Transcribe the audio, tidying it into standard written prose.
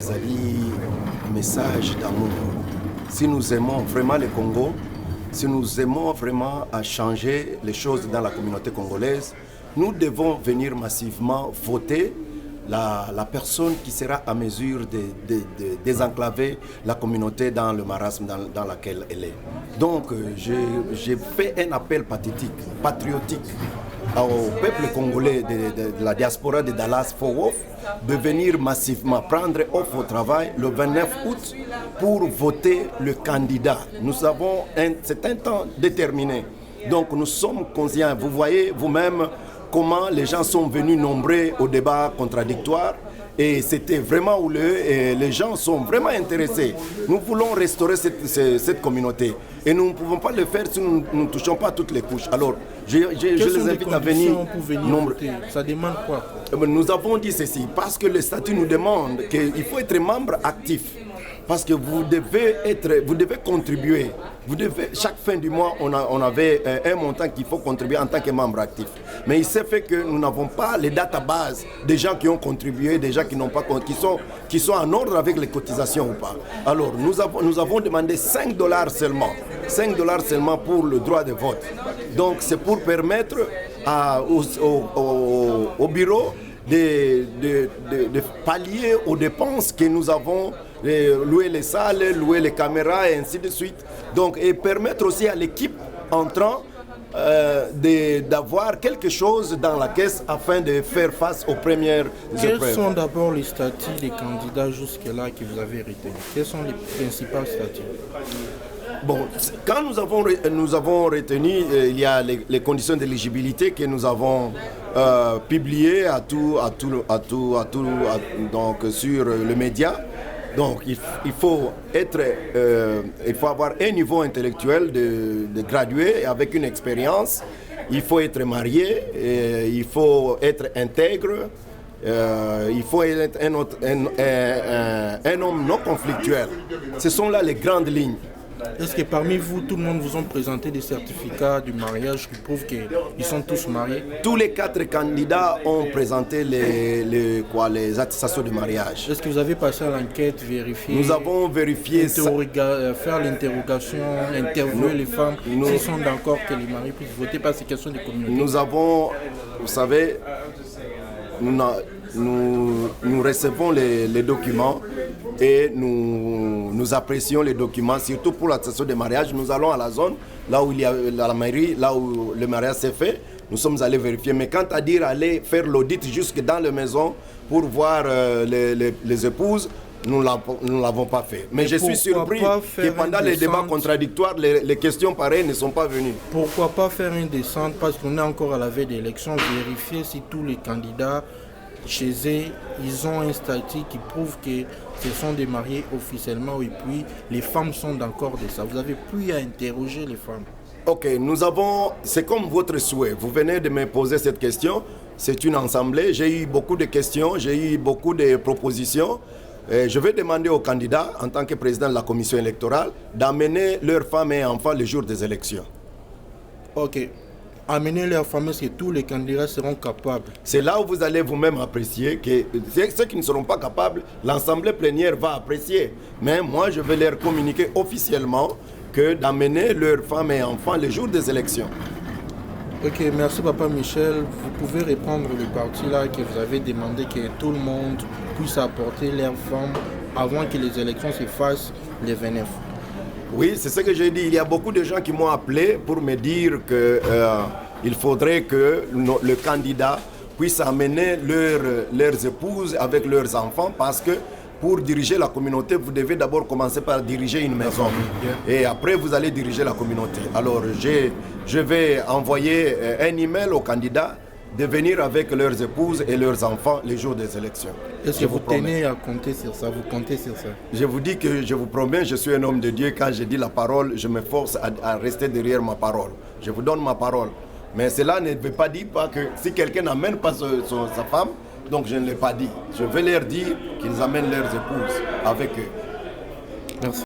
Zali, message d'amour. Si nous aimons vraiment le Congo, si nous aimons vraiment à changer les choses dans la communauté congolaise, nous devons venir massivement voter la personne qui sera à mesure de désenclaver la communauté dans le marasme dans laquelle elle est. Donc, j'ai fait un appel patriotique au peuple congolais de la diaspora de Dallas Fort Worth de venir massivement prendre off au travail le 29 août pour voter le candidat. C'est un temps déterminé. Donc nous sommes conscients, vous voyez vous-même comment les gens sont venus nombreux au débat contradictoire et c'était vraiment houleux et les gens sont vraiment intéressés. Nous voulons restaurer cette communauté et nous ne pouvons pas le faire si nous ne touchons pas toutes les couches. Alors, je les invite à venir. Pour venir voter, ça demande quoi? Nous avons dit ceci parce que le statut nous demande qu'il faut être membre actif. Parce que vous devez contribuer. Chaque fin du mois, on avait un montant qu'il faut contribuer en tant que membre actif. Mais il s'est fait que nous n'avons pas les databases des gens qui ont contribué, des gens qui n'ont pas qui sont en ordre avec les cotisations ou pas. Alors, nous avons demandé $5 seulement. $5 seulement pour le droit de vote. Donc, c'est pour permettre au bureau de pallier aux dépenses que nous avons, louer les salles, louer les caméras et ainsi de suite. Donc, et permettre aussi à l'équipe entrant d'avoir quelque chose dans la caisse afin de faire face aux premières épreuves. Quels sont d'abord les statuts des candidats jusque-là que vous avez retenus? Quels sont les principaux statuts? Bon, quand nous avons retenu, il y a les conditions d'éligibilité que nous avons publiées donc sur le média. Donc il faut avoir un niveau intellectuel de gradué avec une expérience. Il faut être marié, il faut être intègre. Il faut être un homme non conflictuel. Ce sont là les grandes lignes. Est-ce que parmi vous, tout le monde vous ont présenté des certificats du mariage qui prouvent qu'ils sont tous mariés? Tous les 4 candidats ont présenté les attestations de mariage. Est-ce que vous avez passé à l'enquête, vérifier? Nous avons vérifié faire l'interrogation, interviewer les femmes s'ils sont d'accord que les maris puissent voter par ces questions de communauté? Nous avons, vous savez, nous recevons les documents et nous apprécions les documents, surtout pour l'attestation de mariage. Nous allons à la zone, là où il y a la mairie, là où le mariage s'est fait. Nous sommes allés vérifier. Mais quant à dire aller faire l'audit jusque dans la maison pour voir les épouses, nous ne l'avons pas fait. Mais je suis surpris que pendant les débats contradictoires, les questions pareilles ne sont pas venues. Pourquoi pas faire une descente, parce qu'on est encore à la veille d'élection, vérifier si tous les candidats chez eux, ils ont un statut qui prouve que ce sont des mariés officiellement et puis les femmes sont d'accord de ça. Vous n'avez plus à interroger les femmes. Ok, c'est comme votre souhait. Vous venez de me poser cette question. C'est une assemblée. J'ai eu beaucoup de questions, j'ai eu beaucoup de propositions. Je vais demander aux candidats, en tant que président de la commission électorale, d'amener leurs femmes et enfants le jour des élections. Ok. Amener leurs familles, est-ce que tous les candidats seront capables? C'est là où vous allez vous-même apprécier que ceux qui ne seront pas capables, l'Assemblée plénière va apprécier. Mais moi, je vais leur communiquer officiellement que d'amener leurs femmes et enfants le jour des élections. Ok, merci Papa Michel. Vous pouvez répondre le parti là que vous avez demandé que tout le monde puisse apporter leurs femmes avant que les élections se fassent le 29. Oui, c'est ce que j'ai dit. Il y a beaucoup de gens qui m'ont appelé pour me dire qu'il faudrait que le candidat puisse amener leurs épouses avec leurs enfants parce que pour diriger la communauté, vous devez d'abord commencer par diriger une maison. Et après, vous allez diriger la communauté. Alors, je vais envoyer un email aux candidats de venir avec leurs épouses et leurs enfants les jours des élections. Est-ce que vous tenez à compter sur ça? Vous comptez sur ça? Je vous dis que je vous promets, je suis un homme de Dieu. Quand je dis la parole, je me force à rester derrière ma parole. Je vous donne ma parole. Mais cela ne veut pas dire que si quelqu'un n'amène pas sa femme, donc je ne l'ai pas dit. Je vais leur dire qu'ils amènent leurs épouses avec eux. Merci.